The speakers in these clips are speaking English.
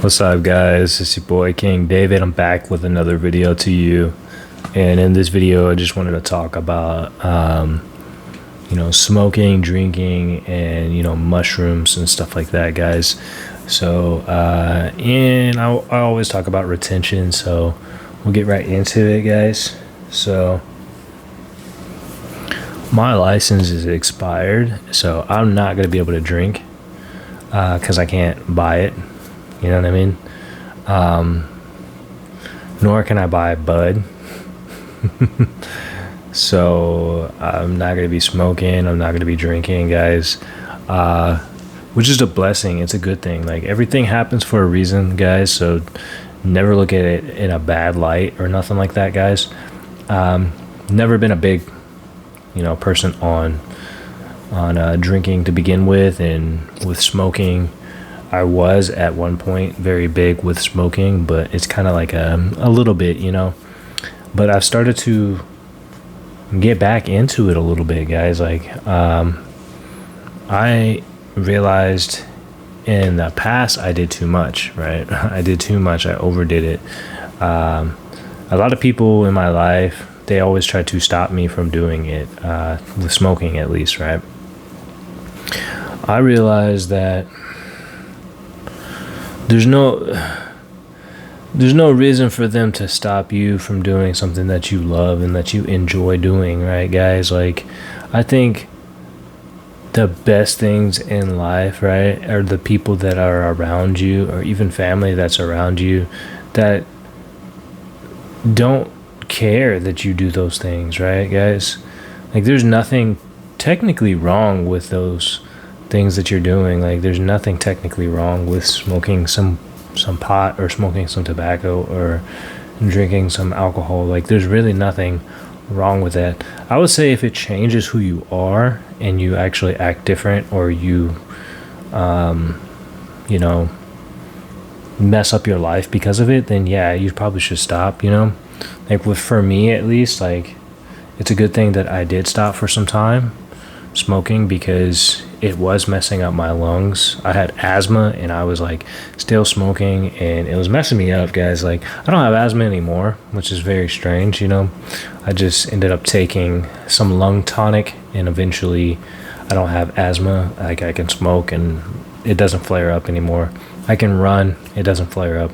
What's up, guys? It's your boy King David. I'm back with another video to you, and in this video I just wanted to talk about smoking, drinking, and mushrooms and stuff like that, guys. So and I always talk about retention, so we'll get right into it, guys. So my license is expired, so I'm not going to be able to drink because I can't buy it. You know what I mean? Nor can I buy bud. So I'm not going to be smoking. I'm not going to be drinking, guys. Which is a blessing. It's a good thing. Like, everything happens for a reason, guys. So never look at it in a bad light or nothing like that, guys. Never been a big, person on drinking to begin with, and with smoking. I was at one point very big with smoking, but it's kind of like a little bit, But I've started to get back into it a little bit, guys. Like, I realized in the past I did too much, right? I did too much. I overdid it. A lot of people in my life, they always try to stop me from doing it, with smoking at least, right? I realized that there's no reason for them to stop you from doing something that you love and that you enjoy doing, right, guys? Like, I think the best things in life, right, are the people that are around you, or even family that's around you, that don't care that you do those things, right, guys? Like, there's nothing technically wrong with those things that you're doing. Like, there's nothing technically wrong with smoking some pot, or smoking some tobacco, or drinking some alcohol. Like, there's really nothing wrong with that. I would say if it changes who you are and you actually act different, or you mess up your life because of it, then yeah, you probably should stop. Like, for me at least, like, it's a good thing that I did stop for some time smoking, because it was messing up my lungs. I had asthma, and I was like still smoking, and it was messing me up, guys. Like, I don't have asthma anymore, which is very strange. I just ended up taking some lung tonic, and eventually I don't have asthma. Like, I can smoke and it doesn't flare up anymore. I can run, it doesn't flare up.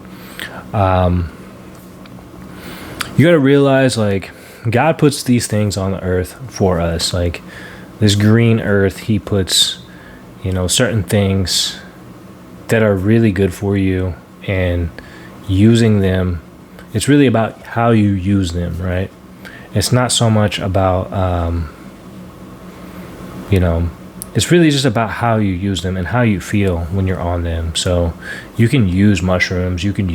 You got to realize, like, God puts these things on the earth for us. Like, this green earth, he puts, certain things that are really good for you, and using them, it's really about how you use them, right? It's not so much about, it's really just about how you use them and how you feel when you're on them. So you can use mushrooms, you can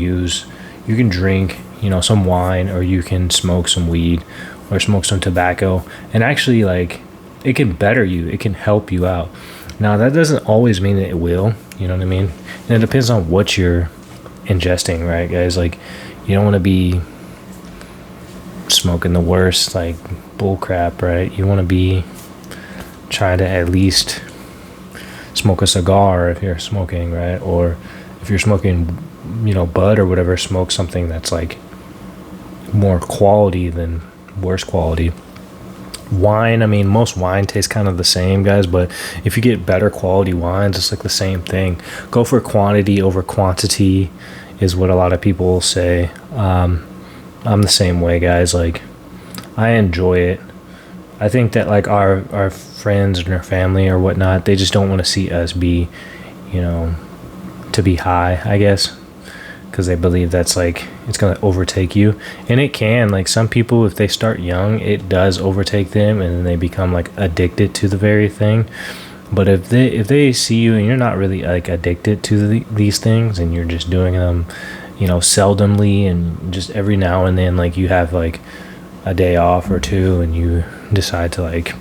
drink, some wine, or you can smoke some weed, or smoke some tobacco, and actually, like, it can better you. It can help you out. Now, that doesn't always mean that it will, you know what I mean? And it depends on what you're ingesting, right, guys? Like, you don't want to be smoking the worst, like, bull crap, right? You want to be trying to at least smoke a cigar if you're smoking, right? Or if you're smoking, bud or whatever, smoke something that's, like, more quality than worse quality. Wine, I mean, most wine tastes kind of the same, guys, but if you get better quality wines, it's like the same thing. Go for quantity over quantity is what a lot of people will say. I'm the same way, guys. Like, I enjoy it. I think that, like, our friends and our family or whatnot, they just don't want to see us be, to be high, I guess, because they believe that's, like, it's going to overtake you. And it can. Like, some people, if they start young, it does overtake them, and then they become, like, addicted to the very thing. But if they see you and you're not really, like, addicted to these things, and you're just doing them, seldomly, and just every now and then, like, you have, like, a day off or two, and you decide to, like,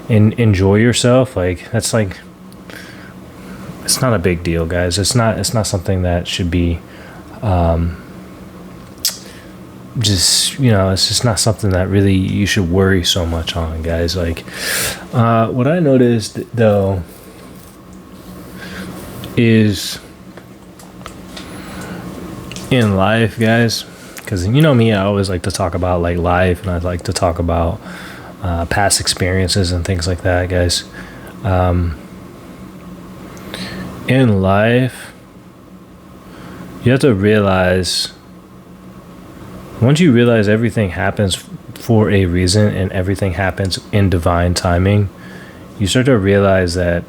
enjoy yourself, like, that's, like, it's not a big deal, guys. It's not something that should be it's just not something that really you should worry so much on, guys. Like, what I noticed, though, is In life, guys, because you know me, I always like to talk about like life, and I like to talk about past experiences and things like that, guys. Um, in life, you have to realize, once you realize everything happens for a reason and everything happens in divine timing, you start to realize that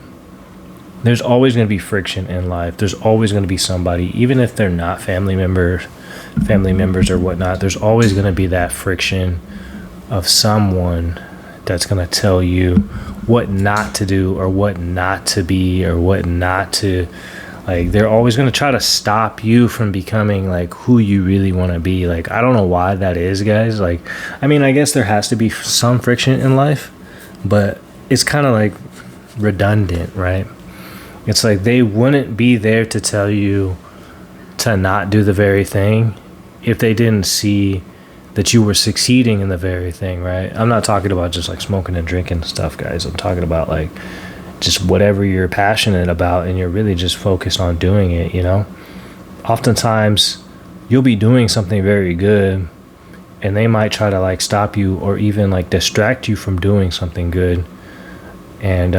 there's always going to be friction in life. There's always going to be somebody, even if they're not family members or whatnot, there's always going to be that friction of someone that's going to tell you what not to do or what not to be or what not to, like, they're always going to try to stop you from becoming like who you really want to be. Like, I don't know why that is, guys. Like, I mean, I guess there has to be some friction in life, but it's kind of like redundant, right? It's like they wouldn't be there to tell you to not do the very thing if they didn't see that you were succeeding in the very thing, right? I'm not talking about just like smoking and drinking stuff, guys. I'm talking about like just whatever you're passionate about and you're really just focused on doing it, you know? Oftentimes, you'll be doing something very good and they might try to like stop you or even like distract you from doing something good. And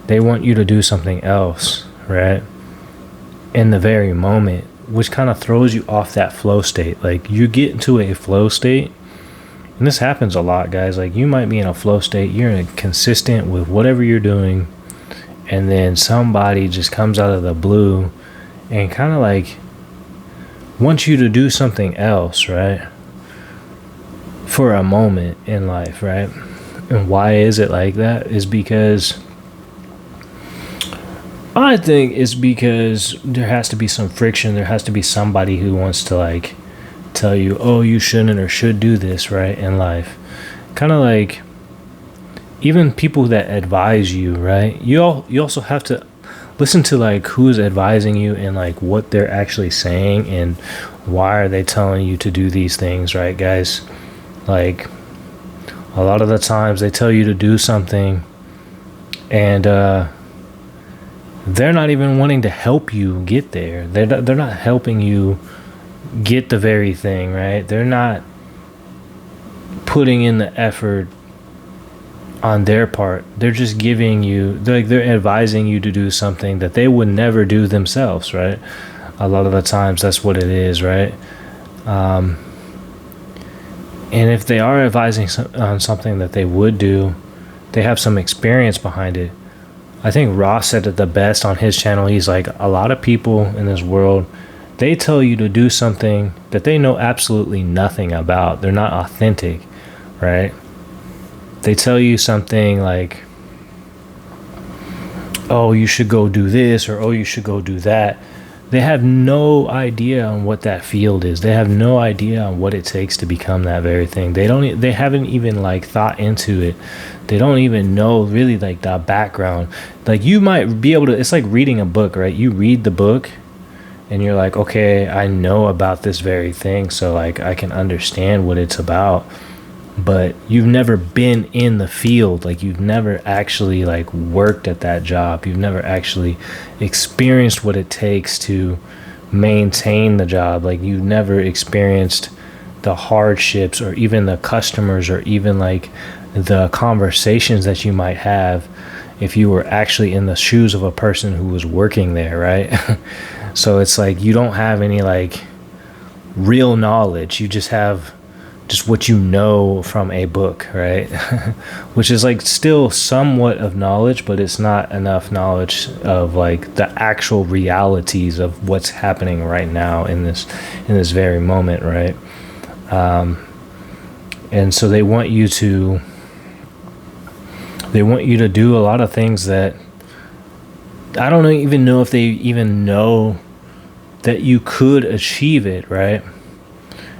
they want you to do something else, right? In the very moment, which kind of throws you off that flow state. Like, you get into a flow state, and this happens a lot, guys. Like, you might be in a flow state, you're consistent with whatever you're doing, and then somebody just comes out of the blue and kind of like wants you to do something else, right? For a moment in life, right? And why is it like that? Is because I think it's because there has to be some friction. There has to be somebody who wants to like tell you, oh, you shouldn't or should do this, right, in life. Kind of like even people that advise you, right? You also have to listen to like who's advising you and like what they're actually saying and why are they telling you to do these things, right, guys? Like, a lot of the times they tell you to do something and they're not even wanting to help you get there. They're not helping you get the very thing, right? They're not putting in the effort on their part. They're just giving you, they're advising you to do something that they would never do themselves, right? A lot of the times that's what it is, right? And if they are advising on something that they would do, they have some experience behind it. I think Ross said it the best on his channel. He's like, a lot of people in this world, they tell you to do something that they know absolutely nothing about. They're not authentic, right? They tell you something like, oh, you should go do this, or oh, you should go do that. They have no idea on what that field is. They have no idea on what it takes to become that very thing. They haven't even like thought into it. They don't even know really like the background. Like, you might be able to, it's like reading a book, right? You read the book and you're like, okay, I know about this very thing, so like I can understand what it's about. But you've never been in the field. Like, you've never actually like worked at that job. You've never actually experienced what it takes to maintain the job. Like, you've never experienced the hardships or even the customers or even like the conversations that you might have if you were actually in the shoes of a person who was working there, right? So it's like you don't have any like real knowledge. You just have just what you know from a book, right? Which is like still somewhat of knowledge, but it's not enough knowledge of like the actual realities of what's happening right now in this very moment, right? And so they want you to do a lot of things that I don't even know if they even know that you could achieve it, right?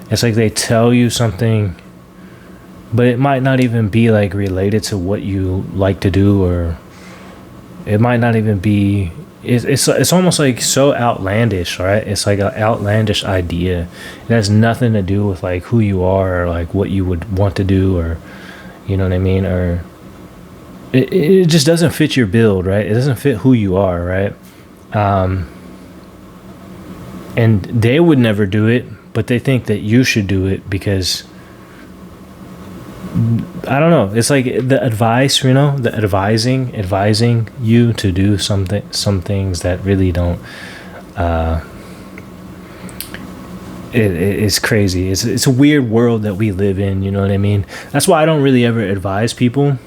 It's like they tell you something, but it might not even be like related to what you like to do, or it might not even be, it's almost like so outlandish, right? It's like an outlandish idea. It has nothing to do with like who you are or like what you would want to do, or you know what I mean? Or it just doesn't fit your build, right? It doesn't fit who you are, right? and they would never do it, but they think that you should do it because I don't know. It's like the advice, the advising you to do some things that really don't. It's crazy. It's a weird world that we live in. You know what I mean? That's why I don't really ever advise people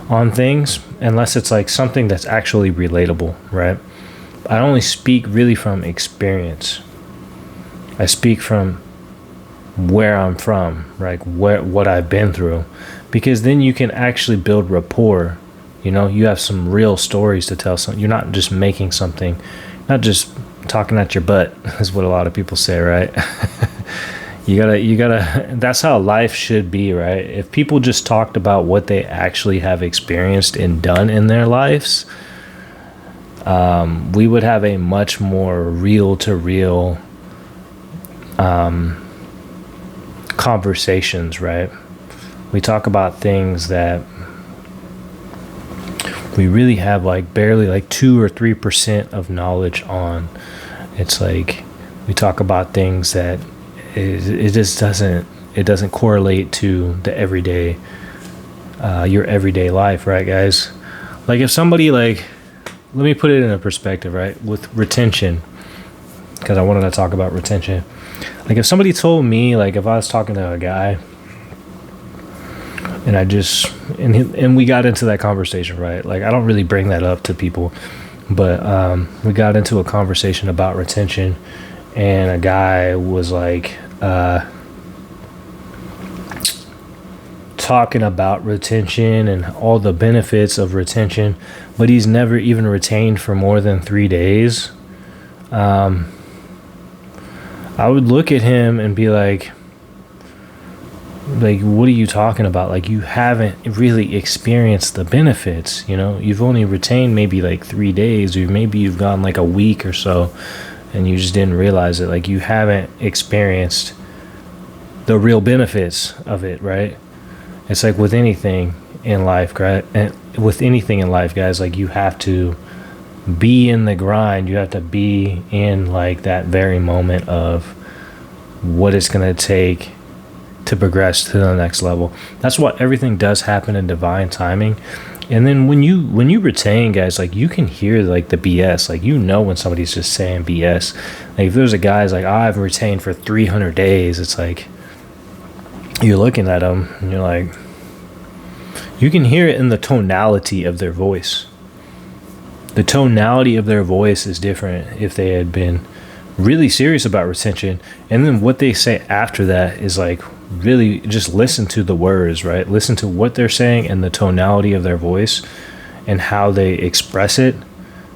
on things unless it's like something that's actually relatable, right? I only speak really from experience. I speak from where I'm from, like what I've been through, because then you can actually build rapport. You have some real stories to tell. You're not just making something, not just talking at your butt is what a lot of people say, right? you gotta that's how life should be, right? If people just talked about what they actually have experienced and done in their lives, we would have a much more real to real conversations, right? We talk about things that we really have like barely like 2 or 3% of knowledge on. It's like we talk about things that it just doesn't correlate to the everyday your everyday life, right, guys? Like if somebody, like, let me put it in a perspective, right, with retention, because I wanted to talk about retention. Like if somebody told me, like if I was talking to a guy and and we got into that conversation, right? Like I don't really bring that up to people, but we got into a conversation about retention, and a guy was like talking about retention and all the benefits of retention, but he's never even retained for more than 3 days. I would look at him and be like, what are you talking about? Like, you haven't really experienced the benefits, You've only retained maybe like 3 days, or maybe you've gone like a week or so, and you just didn't realize it. Like, you haven't experienced the real benefits of it, right? It's like with anything in life, right? And with anything in life, guys, like you have to be in the grind. You have to be in like that very moment of what it's going to take to progress to the next level. That's what everything does happen in divine timing. And then when you retain, guys, like you can hear like the BS. Like when somebody's just saying BS. Like if there's a guy's like, I've retained for 300 days, it's like you're looking at them and you're like, you can hear it in the tonality of their voice. The tonality of their voice is different if they had been really serious about retention. And then what they say after that is like, really just listen to the words, right? Listen to what they're saying and the tonality of their voice and how they express it.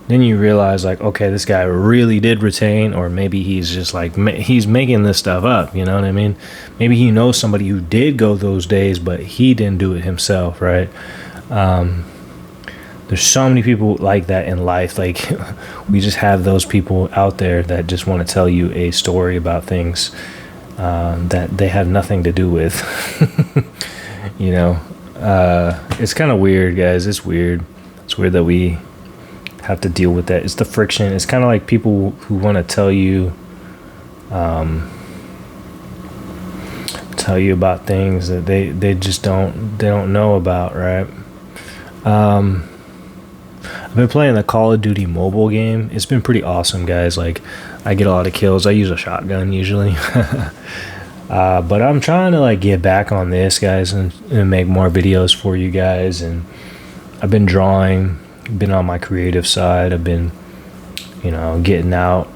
Then you realize like, okay, this guy really did retain, or maybe he's just like, he's making this stuff up. You know what I mean? Maybe he knows somebody who did go those days, but he didn't do it himself, right? There's so many people like that in life. Like we just have those people out there that just want to tell you a story about things that they have nothing to do with. It's kind of weird, guys. It's weird that we have to deal with that. It's the friction. It's kind of like people who want to tell you about things that they just don't know about, right? I've been playing the Call of Duty mobile game. It's been pretty awesome, guys. Like, I get a lot of kills. I use a shotgun usually. But I'm trying to like get back on this, guys, and make more videos for you guys. And I've been drawing, been on my creative side. I've been, getting out,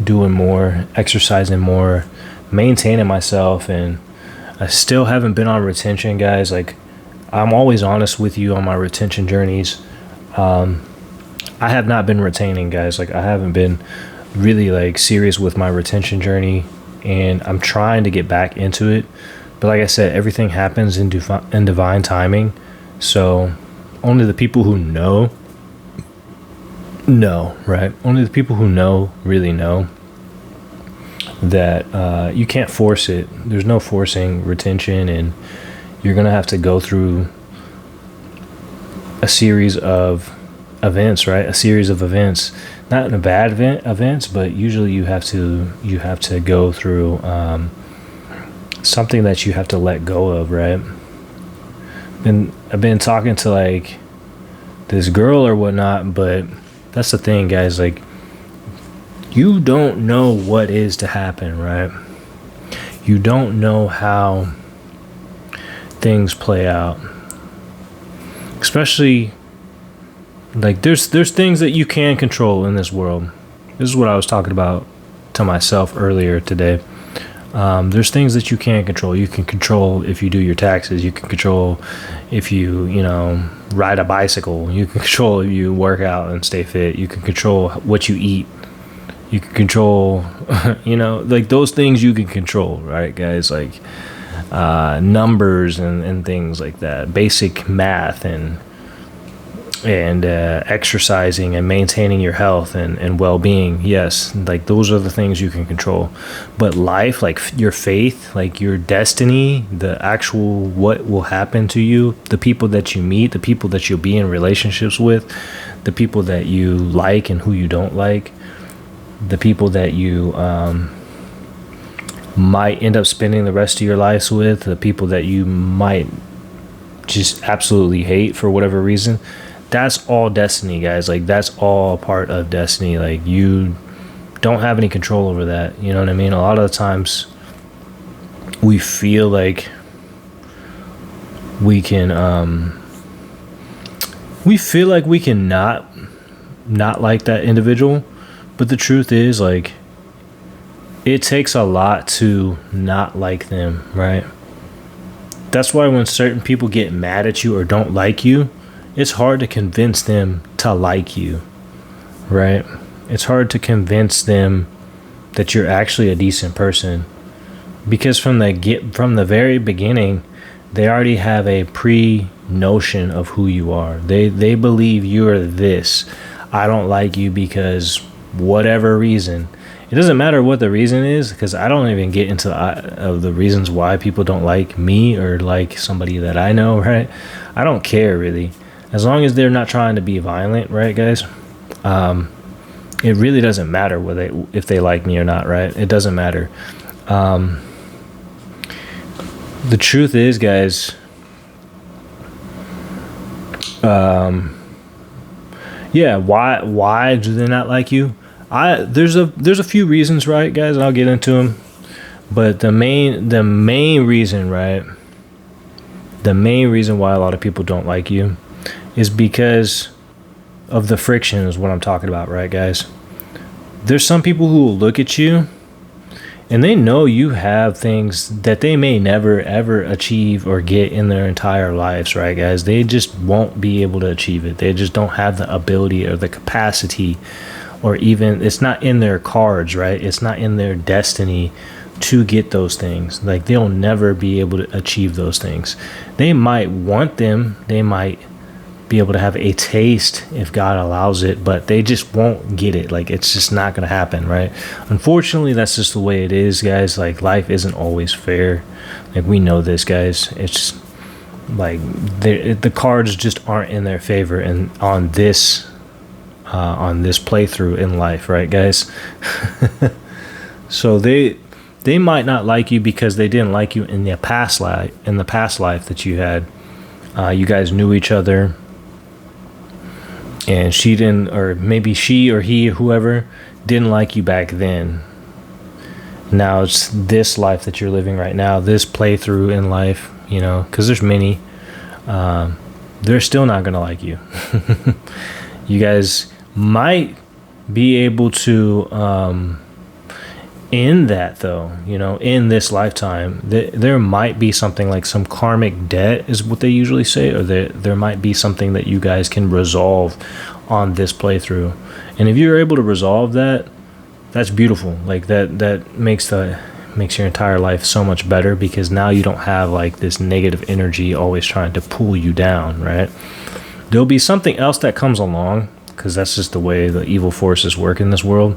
doing more, exercising more, maintaining myself. And I still haven't been on retention, guys. Like, I'm always honest with you on my retention journeys. I have not been retaining, guys. Like, I haven't been really like serious with my retention journey, and I'm trying to get back into it. But like I said, everything happens in divine timing. So only the people who know, right? Only the people who know really know that you can't force it. There's no forcing retention, and you're gonna have to go through a series of events, right? A series of events, not in a bad events, but usually you have to go through something that you have to let go of, right? And I've been talking to like this girl or whatnot, but that's the thing, guys. Like, you don't know what is to happen, right? You don't know how things play out, especially like there's things that you can control in this world. This is what I was talking about to myself earlier today. There's things that you can control. You can control if you do your taxes. You can control if you ride a bicycle. You can control if you work out and stay fit. You can control what you eat. You can control like those things you can control, right, guys? Like numbers and things like that, basic math and exercising and maintaining your health and well-being. Yes, like those are the things you can control. But life, like your faith, like your destiny, the actual what will happen to you, the people that you meet, the people that you'll be in relationships with, the people that you like and who you don't like, the people that you might end up spending the rest of your lives with, the people that you might just absolutely hate for whatever reason. That's all destiny, guys. Like, that's all part of destiny. Like, you don't have any control over that. You know what I mean? A lot of the times we feel like we can not like that individual, but the truth is, like, it takes a lot to not like them, right? That's why when certain people get mad at you or don't like you, it's hard to convince them to like you, right? It's hard to convince them that you're actually a decent person, because from the very beginning, they already have a pre-notion of who you are. They believe you're this. I don't like you because whatever reason. It doesn't matter what the reason is, because I don't even get into the reasons why people don't like me or like somebody that I know, right? I don't care, really. As long as they're not trying to be violent, right, guys? It really doesn't matter if they like me or not, right? It doesn't matter. The truth is, guys, why do they not like you? There's a few reasons, right, guys? I'll get into them. But the main reason, right? The main reason why a lot of people don't like you is because of the friction, is what I'm talking about, right, guys? There's some people who will look at you and they know you have things that they may never ever achieve or get in their entire lives, right, guys? They just won't be able to achieve it. They just don't have the ability or the capacity, or even it's not in their cards, right? It's not in their destiny to get those things. Like, they'll never be able to achieve those things. They might want them. They might be able to have a taste if God allows it, but they just won't get it. Like, it's just not going to happen, right? Unfortunately, that's just the way it is, guys. Like, life isn't always fair. Like, we know this, guys. It's like the cards just aren't in their favor, and on this playthrough in life, right, guys? So they might not like you because they didn't like you in the past life that you had. You guys knew each other, and she didn't, or maybe she or he, whoever, didn't like you back then. Now it's this life that you're living right now, this playthrough in life, because there's many. They're still not gonna like you. You guys might be able to end that, though, in this lifetime. There might be something like some karmic debt is what they usually say, or there might be something that you guys can resolve on this playthrough. And if you're able to resolve that, that's beautiful. Like, that makes your entire life so much better, because now you don't have like this negative energy always trying to pull you down, right? There'll be something else that comes along, because that's just the way the evil forces work in this world.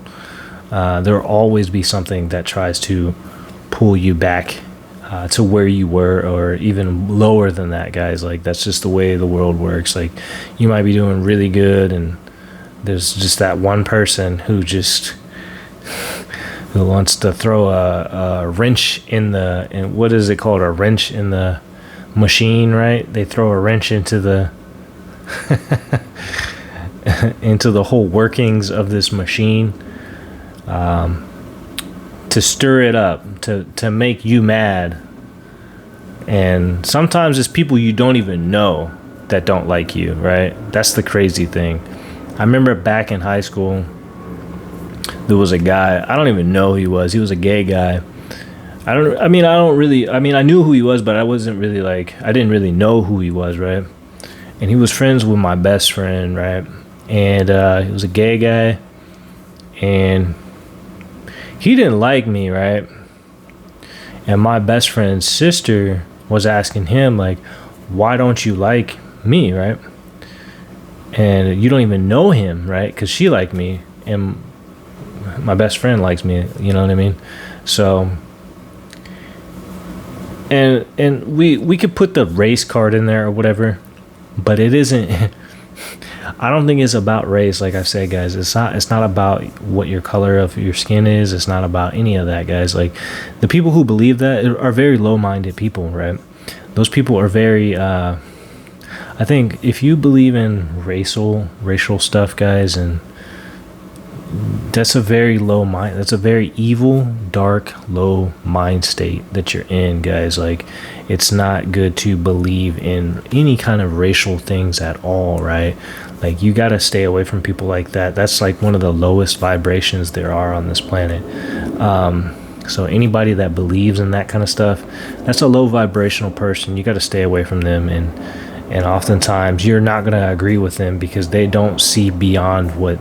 There'll always be something that tries to pull you back to where you were, or even lower than that, guys. Like, that's just the way the world works. Like, you might be doing really good, and There's just that one person who wants to throw a wrench in what is it called? A wrench in the machine, right? They throw a wrench into the into the whole workings of this machine, to stir it up, to make you mad. And sometimes it's people you don't even know that don't like you, right? That's the crazy thing. I remember back in high school, there was a guy, I don't even know who he was. He was a gay guy. I knew who he was, but I didn't really know who he was, right? And he was friends with my best friend, right? And he was a gay guy, and he didn't like me, right? And my best friend's sister was asking him, like, why don't you like me, right? And you don't even know him, right? Because she liked me, and my best friend likes me, you know what I mean? So, and we could put the race card in there or whatever, but it isn't. I don't think it's about race. Like I've said, guys, it's not about what your color of your skin is. It's not about any of that, guys. Like, the people who believe that are very low-minded people, right? Those people are very, I think if you believe in racial stuff, guys, and that's a very that's a very evil, dark, low mind state that you're in, guys. Like, it's not good to believe in any kind of racial things at all, right? Like, you got to stay away from people like that. That's like one of the lowest vibrations there are on this planet. So anybody that believes in that kind of stuff, that's a low vibrational person. You got to stay away from them. And oftentimes you're not going to agree with them because they don't see beyond what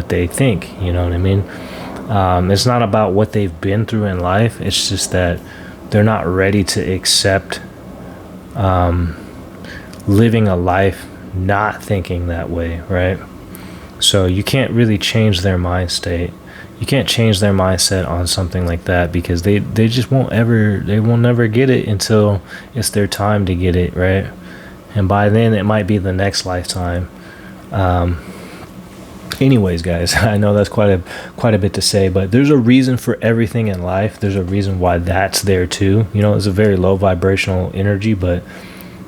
they think. You know what I mean? It's not about what they've been through in life. It's just that they're not ready to accept living a life not thinking that way, right? So you can't really change their mind state. You can't change their mindset on something like that because they just won't never get it until it's their time to get it, right? And by then it might be the next lifetime. Anyways, guys, I know that's quite a bit to say, but there's a reason for everything in life. There's a reason why that's there too. You know, it's a very low vibrational energy, but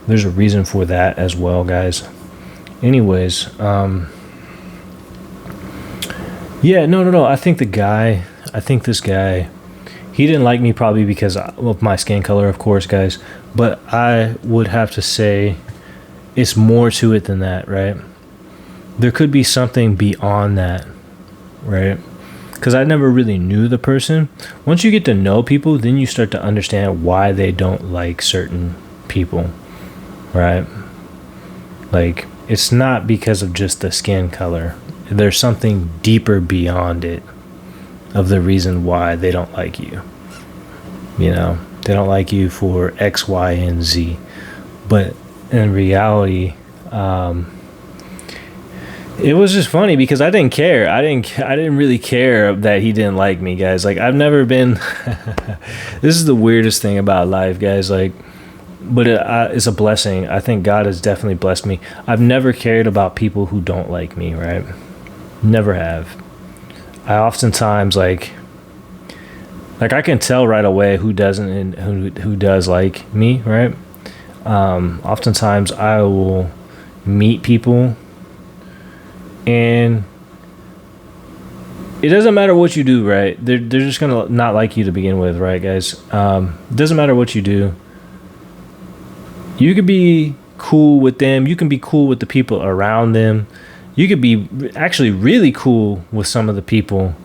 there's a reason for that as well, guys. Anyways, yeah, no. I think this guy, he didn't like me probably because of my skin color, of course, guys. But I would have to say it's more to it than that, right? There could be something beyond that, right? Because I never really knew the person. Once you get to know people, then you start to understand why they don't like certain people, right? Like, it's not because of just the skin color. There's something deeper beyond it of the reason why they don't like you. You know, they don't like you for X, Y, and Z. But in reality, it was just funny because I didn't care. I didn't really care that he didn't like me, guys. Like, I've never been. This is the weirdest thing about life, guys. Like, but it's a blessing. I think God has definitely blessed me. I've never cared about people who don't like me, right? Never have. I oftentimes like I can tell right away who doesn't and who does like me, right? Oftentimes I will meet people and it doesn't matter what you do, right? They're just gonna not like you to begin with, right, guys? It doesn't matter what you do. You could be cool with them. You can be cool with the people around them. You could be actually really cool with some of the people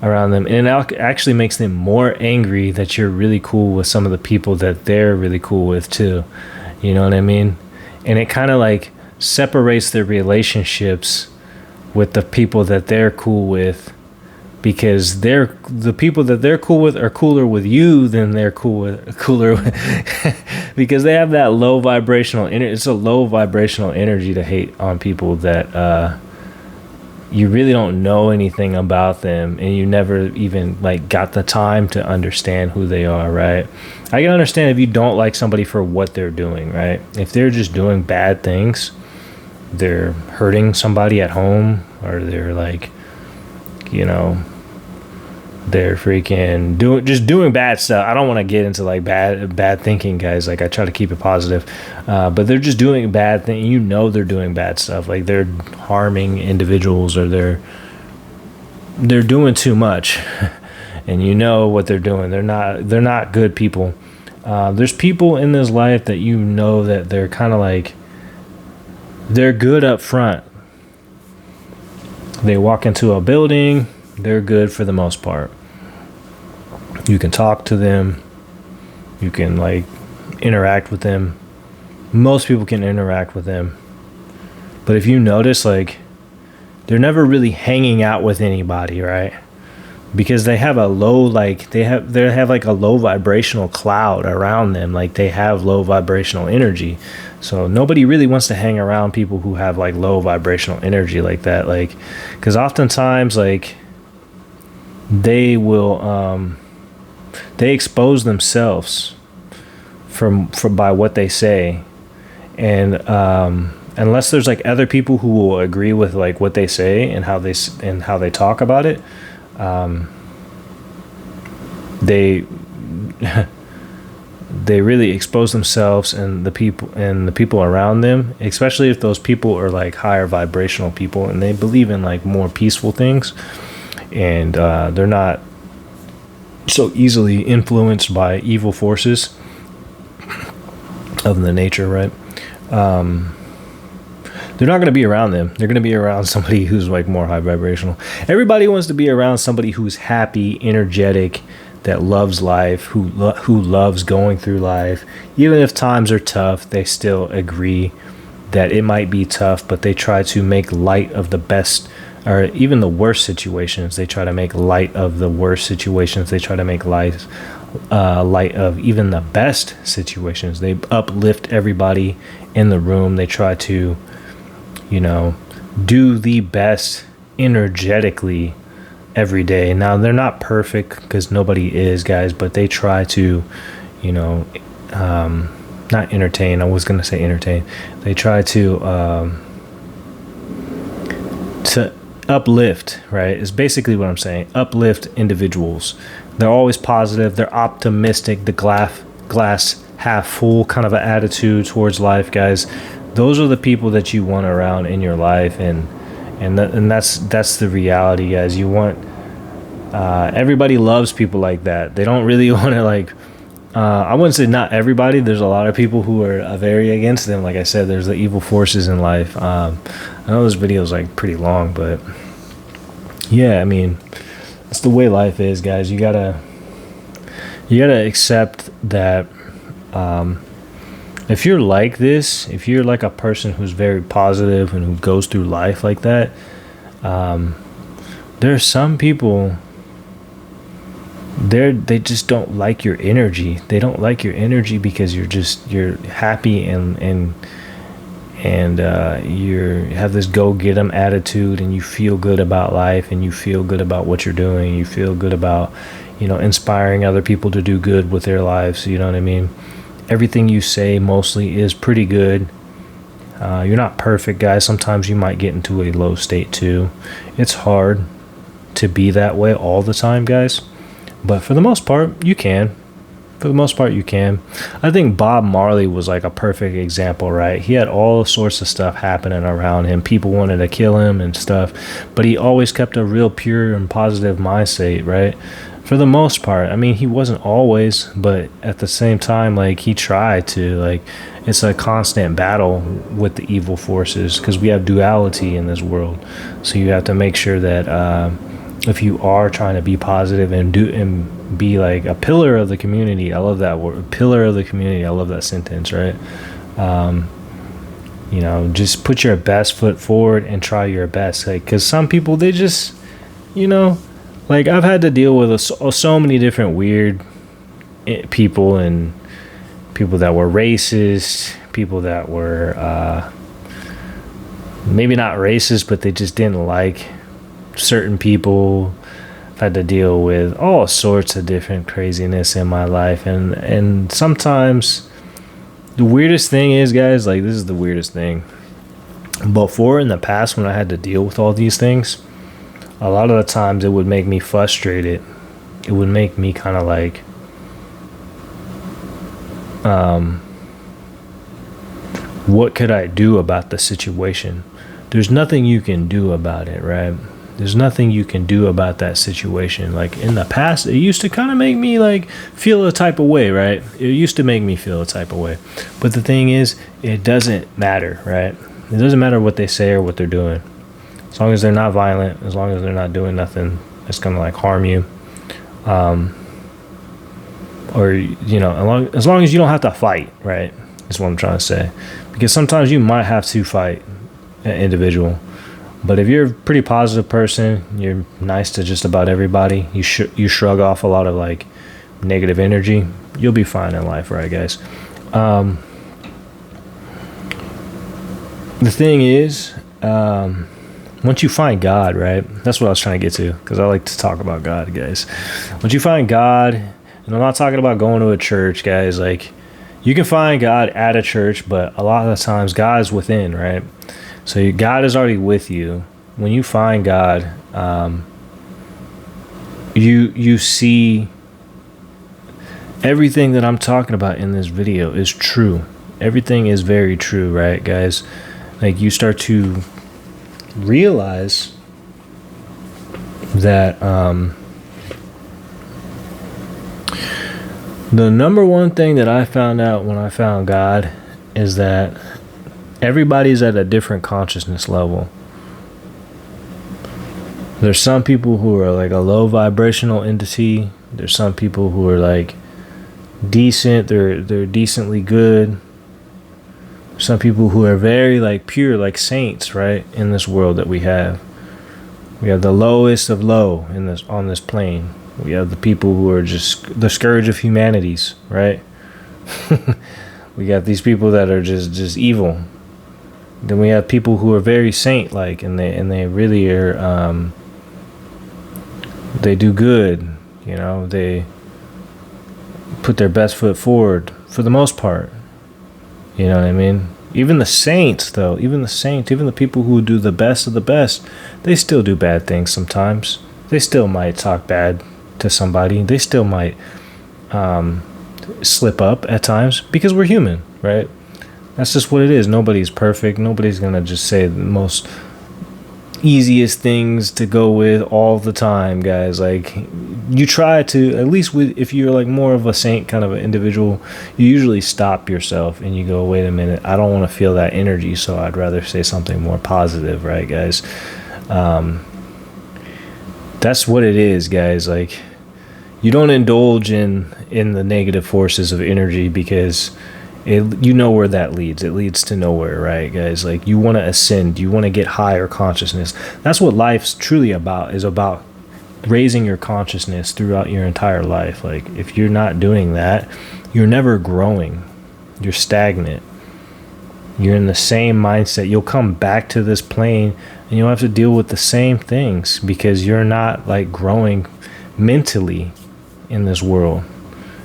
around them. And it actually makes them more angry that you're really cool with some of the people that they're really cool with too. You know what I mean? And it kind of like separates their relationships with the people that they're cool with, because the people that they're cool with are cooler with you than they're cooler with because they have that low vibrational energy. It's a low vibrational energy to hate on people that you really don't know anything about them, and you never even like got the time to understand who they are, right? I can understand if you don't like somebody for what they're doing, right? If they're just doing bad things, they're hurting somebody at home, or they're like, you know, they're freaking doing bad stuff. I don't want to get into like bad thinking, guys. Like I try to keep it positive, but they're just doing bad things. You know, they're doing bad stuff. Like they're harming individuals, or they're doing too much, and you know what they're doing. They're not good people. There's people in this life that you know that they're kind of like, they're good up front. They walk into a building, they're good for the most part. You can talk to them, you can like interact with them. Most people can interact with them. But if you notice, like, they're never really hanging out with anybody, right? Because they have a low, like, they have like a low vibrational cloud around them. Like they have low vibrational energy. So nobody really wants to hang around people who have like low vibrational energy like that. Like, because oftentimes, like, they will they expose themselves from by what they say, and unless there's like other people who will agree with like what they say and how they talk about it, they they really expose themselves and the people around them, especially if those people are like higher vibrational people and they believe in like more peaceful things, and they're not so easily influenced by evil forces of the nature, right? They're not going to be around them. They're going to be around somebody who's like more high vibrational. Everybody wants to be around somebody who's happy, energetic, that loves life, who loves going through life. Even if times are tough, they still agree that it might be tough, but they try to make light of the best, or even the worst situations. They try to make light of the worst situations. They try to make light of even the best situations. They uplift everybody in the room. They try to, you know, do the best energetically every day. Now, they're not perfect, because nobody is, guys, but they try to, you know, not entertain. I was going to say entertain. They try to uplift, right? Is basically what I'm saying. Uplift individuals. They're always positive. They're optimistic. The glass half full kind of an attitude towards life, guys. Those are the people that you want around in your life, and that's the reality, guys. You want everybody loves people like that. They don't really want to like. I wouldn't say not everybody. There's a lot of people who are very against them. Like I said, there's the evil forces in life. I know this video is like pretty long, but yeah, I mean, it's the way life is, guys. You gotta accept that. If you're like this, if you're like a person who's very positive and who goes through life like that, there are some people, they just don't like your energy. They don't like your energy because you're happy and you have this go get 'em attitude, and you feel good about life, and you feel good about what you're doing. You feel good about, you know, inspiring other people to do good with their lives. You know what I mean? Everything you say mostly is pretty good. You're not perfect, guys. Sometimes you might get into a low state too. It's hard to be that way all the time, guys. But for the most part, you can. For the most part, you can. I think Bob Marley was like a perfect example, right? He had all sorts of stuff happening around him. People wanted to kill him and stuff. But he always kept a real pure and positive mindset, right? For the most part. I mean, he wasn't always, but at the same time, like, he tried to, like, it's a constant battle with the evil forces, because we have duality in this world. So you have to make sure that if you are trying to be positive and be like a pillar of the community, I love that word, pillar of the community. I love that sentence, right? You know, just put your best foot forward and try your best. Like, because some people, they just, you know, like, I've had to deal with so many different weird people, and people that were racist, people that were maybe not racist, but they just didn't like certain people. I've had to deal with all sorts of different craziness in my life, and sometimes the weirdest thing is, guys, like, this is the weirdest thing. Before, in the past, when I had to deal with all these things, a lot of the times it would make me frustrated. It would make me kind of like, what could I do about the situation? There's nothing you can do about it, right? There's nothing you can do about that situation. Like in the past, it used to kind of make me like feel a type of way, right? It used to make me feel a type of way. But the thing is, it doesn't matter, right? It doesn't matter what they say or what they're doing. As long as they're not violent, as long as they're not doing nothing that's gonna like harm you, or as long as you don't have to fight, right? Is what I'm trying to say. Because sometimes you might have to fight an individual, but if you're a pretty positive person, you're nice to just about everybody. You shrug off a lot of like negative energy. You'll be fine in life, right, guys? The thing is, once you find God, right? That's what I was trying to get to, because I like to talk about God, guys. Once you find God, and I'm not talking about going to a church, guys. Like, you can find God at a church, but a lot of the times God is within, right? So God is already with you. When you find God, you see everything that I'm talking about in this video is true. Everything is very true, right, guys? Like, you start to realize that the number one thing that I found out when I found God is that everybody's at a different consciousness level. There's some people who are like a low vibrational entity. There's some people who are like decent. They're decently good. Some people who are very like pure, like saints, right? In this world that we have the lowest of low on this plane. We have the people who are just the scourge of humanities, right? We got these people that are just evil. Then we have people who are very saint-like, and they really are. They do good, They put their best foot forward for the most part. You know what I mean? Even the saints, though, even the people who do the best of the best, they still do bad things sometimes. They still might talk bad to somebody. They still might slip up at times, because we're human, right? That's just what it is. Nobody's perfect. Nobody's gonna just say the most easiest things to go with all the time, guys. Like, you try to, at least if you're like more of a saint kind of an individual, you usually stop yourself and you go, wait a minute, I don't want to feel that energy, so I'd rather say something more positive, right, guys? That's what it is, guys. Like, you don't indulge in the negative forces of energy, because you know where that leads. It leads to nowhere, right, guys? Like, you want to ascend. You want to get higher consciousness. That's what life's truly about, is about raising your consciousness throughout your entire life. Like, if you're not doing that, you're never growing. You're stagnant. You're in the same mindset. You'll come back to this plane and you'll have to deal with the same things, because you're not like growing mentally in this world.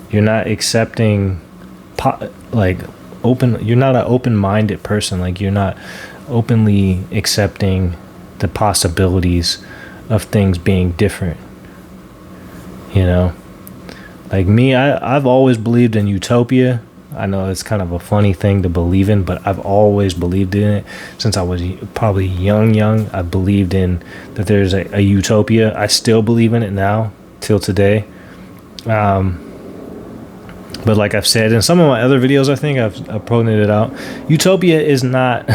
You're not accepting you're not an open-minded person. Like, you're not openly accepting the possibilities of things being different. Like me, I've always believed in utopia. I know it's kind of a funny thing to believe in, but I've always believed in it since I was probably young. I believed in that there's a utopia. I still believe in it now till today. But like I've said in some of my other videos, I think I've pointed it out. Utopia is not.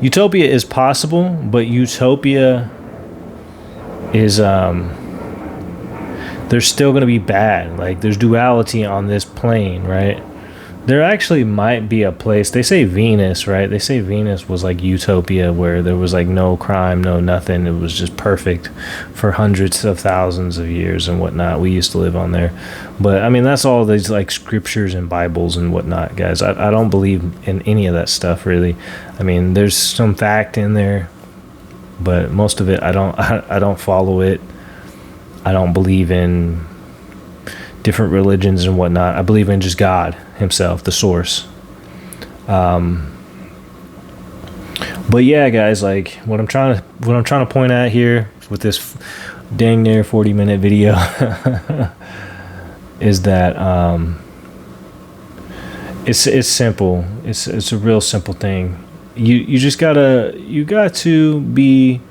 Utopia is possible, but utopia is there's still going to be bad. Like, there's duality on this plane, right? There actually might be a place. They say Venus, right? They say Venus was like utopia, where there was like no crime, no nothing. It was just perfect for hundreds of thousands of years and whatnot. We used to live on there. But I mean, that's all these like scriptures and Bibles and whatnot, guys. I don't believe in any of that stuff, really. I mean, there's some fact in there, but most of it, I don't follow it. I don't believe in different religions and whatnot. I believe in just God himself, the source. But yeah, guys, like what I'm trying to point at here with this dang near 40-minute video is that it's simple. It's a real simple thing. You just you got to be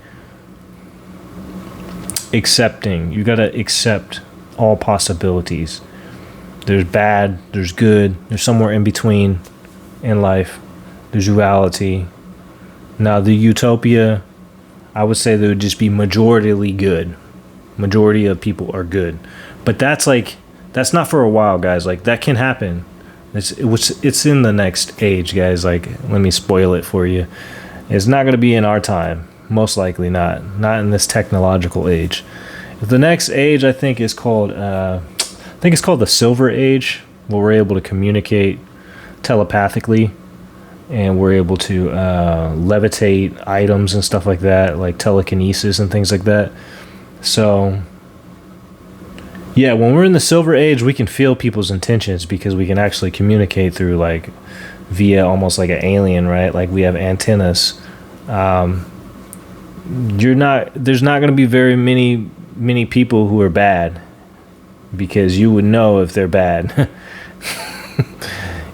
accepting. You got to accept all possibilities. There's bad, there's good, there's somewhere in between in life. There's reality. Now the utopia, I would say there would just be majoritarily good. Majority of people are good. But that's not for a while, guys. Like, that can happen. It's in the next age, guys. Like, let me spoil it for you. It's not going to be in our time. Most likely not. Not in this technological age. The next age, I think, is called it's called the Silver Age, where we're able to communicate telepathically, and we're able to levitate items and stuff like that, like telekinesis and things like that. So, yeah, when we're in the Silver Age, we can feel people's intentions because we can actually communicate through, like, via almost like an alien, right? Like, we have antennas. There's not going to be very many people who are bad, because you would know if they're bad.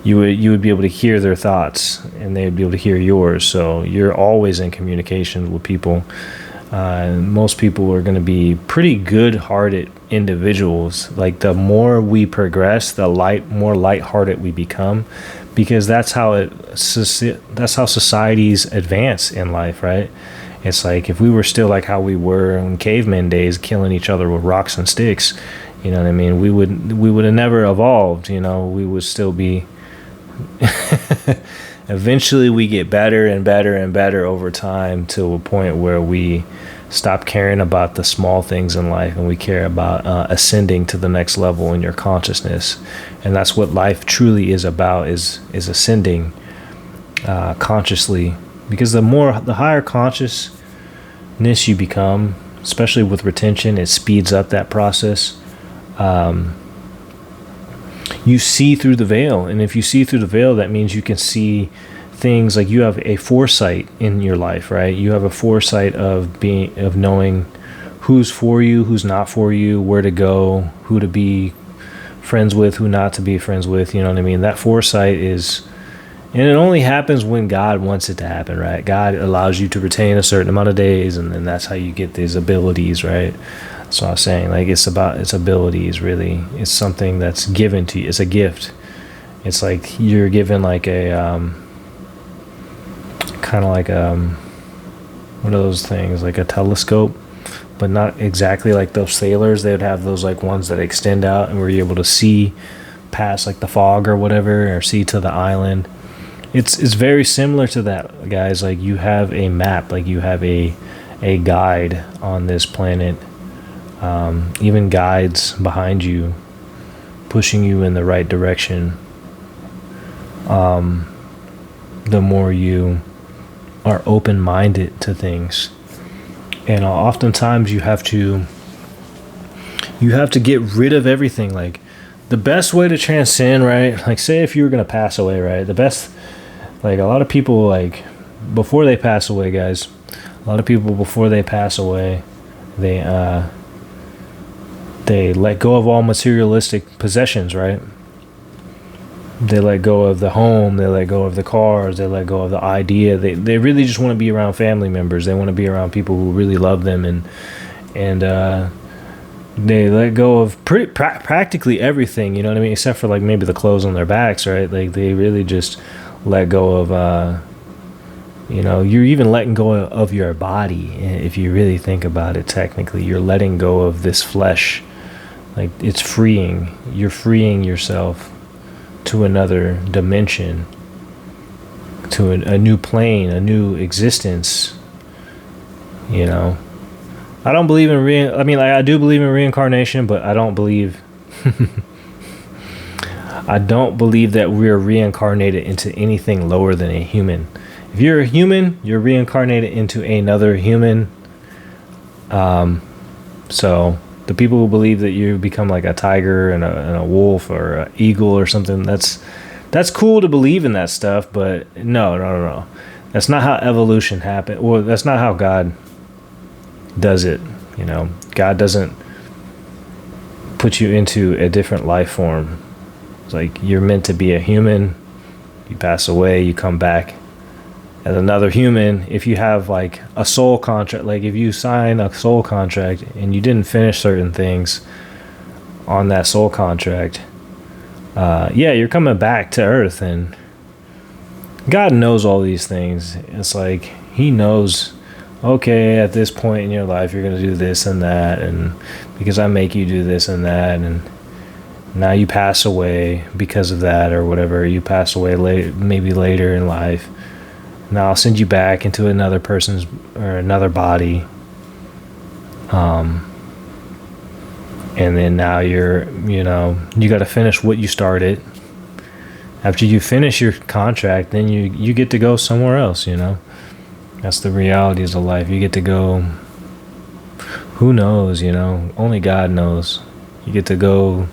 you would be able to hear their thoughts, and they would be able to hear yours. So you're always in communication with people. Most people are going to be pretty good-hearted individuals. Like, the more we progress, the more light-hearted we become, because that's how societies advance in life, right? It's like, if we were still like how we were in caveman days, killing each other with rocks and sticks, you know what I mean? We would have never evolved. You know, we would still be. Eventually, we get better and better and better over time, to a point where we stop caring about the small things in life, and we care about ascending to the next level in your consciousness. And that's what life truly is about: is ascending consciously. Because the higher consciousness you become, especially with retention, it speeds up that process. You see through the veil, and if you see through the veil, that means you can see things. Like, you have a foresight in your life, right? You have a foresight of knowing who's for you, who's not for you, where to go, who to be friends with, who not to be friends with. You know what I mean? That foresight is. And it only happens when God wants it to happen, right? God allows you to retain a certain amount of days, and then that's how you get these abilities, right? So I was saying, like, it's about its abilities, really. It's something that's given to you. It's a gift. It's like you're given like a kind of like what are those things? Like a telescope, but not exactly like those sailors. They would have those like ones that extend out, and where you're able to see past like the fog or whatever, or see to the island. It's very similar to that, guys. Like, you have a map, like you have a guide on this planet. Even guides behind you, pushing you in the right direction. The more you are open-minded to things, and oftentimes you have to get rid of everything. Like, the best way to transcend, right? Like, say if you were gonna pass away, right? The best. Like, a lot of people, like, before they pass away, guys, before they pass away, they let go of all materialistic possessions, right? They let go of the home, they let go of the cars, they let go of the idea. They really just want to be around family members. They want to be around people who really love them, and they let go of practically everything, you know what I mean? Except for, like, maybe the clothes on their backs, right? Like, they really just let go of, you're even letting go of your body. If you really think about it, technically, you're letting go of this flesh. Like, it's freeing. You're freeing yourself to another dimension, to a new plane, a new existence. You know, I don't believe in I do believe in reincarnation, but I don't believe I don't believe that we're reincarnated into anything lower than a human. If you're a human, you're reincarnated into another human. So the people who believe that you become like a tiger and a wolf or an eagle or something, that's cool to believe in that stuff, but no. That's not how evolution happened. Well, that's not how God does it. You know, God doesn't put you into a different life form. It's like you're meant to be a human. You pass away, you come back as another human. If you have like a soul contract, like if you sign a soul contract and you didn't finish certain things on that soul contract, yeah, you're coming back to earth, and God knows all these things. It's like he knows, okay, at this point in your life you're going to do this and that, and because I make you do this and that, and now you pass away because of that or whatever. You pass away maybe later in life. Now I'll send you back into another person's or another body. And then now you got to finish what you started. After you finish your contract, then you get to go somewhere else, you know. That's the realities of life. You get to go, who knows, you know, only God knows. You get to go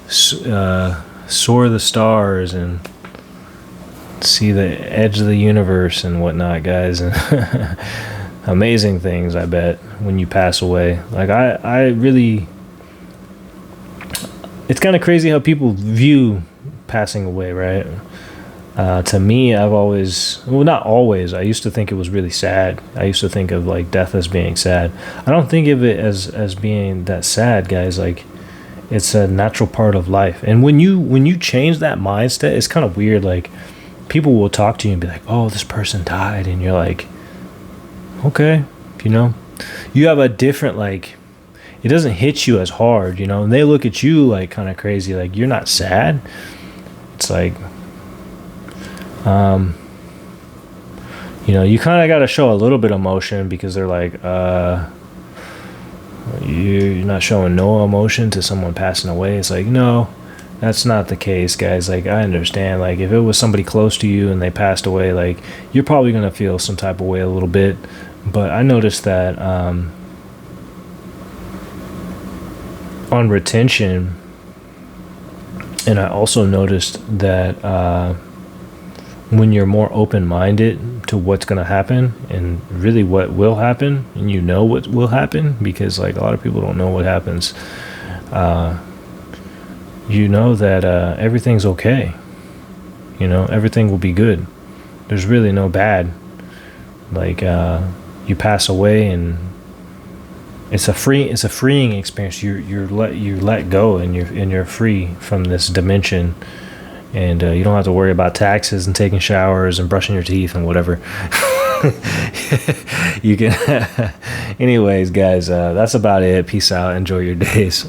soar the stars and see the edge of the universe and whatnot, guys. And amazing things, I bet, when you pass away. Like I really, it's kind of crazy how people view passing away, right? To me, I've always, well, not always, I used to think it was really sad. I used to think of like death as being sad. I don't think of it as being that sad, guys. Like, it's a natural part of life. And when you change that mindset, it's kind of weird. Like, people will talk to you and be like, oh, this person died, and you're like, okay, you know, you have a different, like, it doesn't hit you as hard, you know, and they look at you like kind of crazy, like you're not sad. It's like, you know, you kind of got to show a little bit of emotion, because they're like, you're not showing no emotion to someone passing away. It's like, no, that's not the case, guys. Like, I understand, like, if it was somebody close to you and they passed away, like, you're probably going to feel some type of way a little bit. But I noticed that on retention, and I also noticed that when you're more open-minded to what's going to happen and really what will happen, and you know what will happen, because like a lot of people don't know what happens, you know that everything's okay. You know, everything will be good. There's really no bad. Like, you pass away, and it's a freeing experience. You let go, and you're free from this dimension, and you don't have to worry about taxes and taking showers and brushing your teeth and whatever. You can anyways, guys, that's about it. Peace out. Enjoy your days.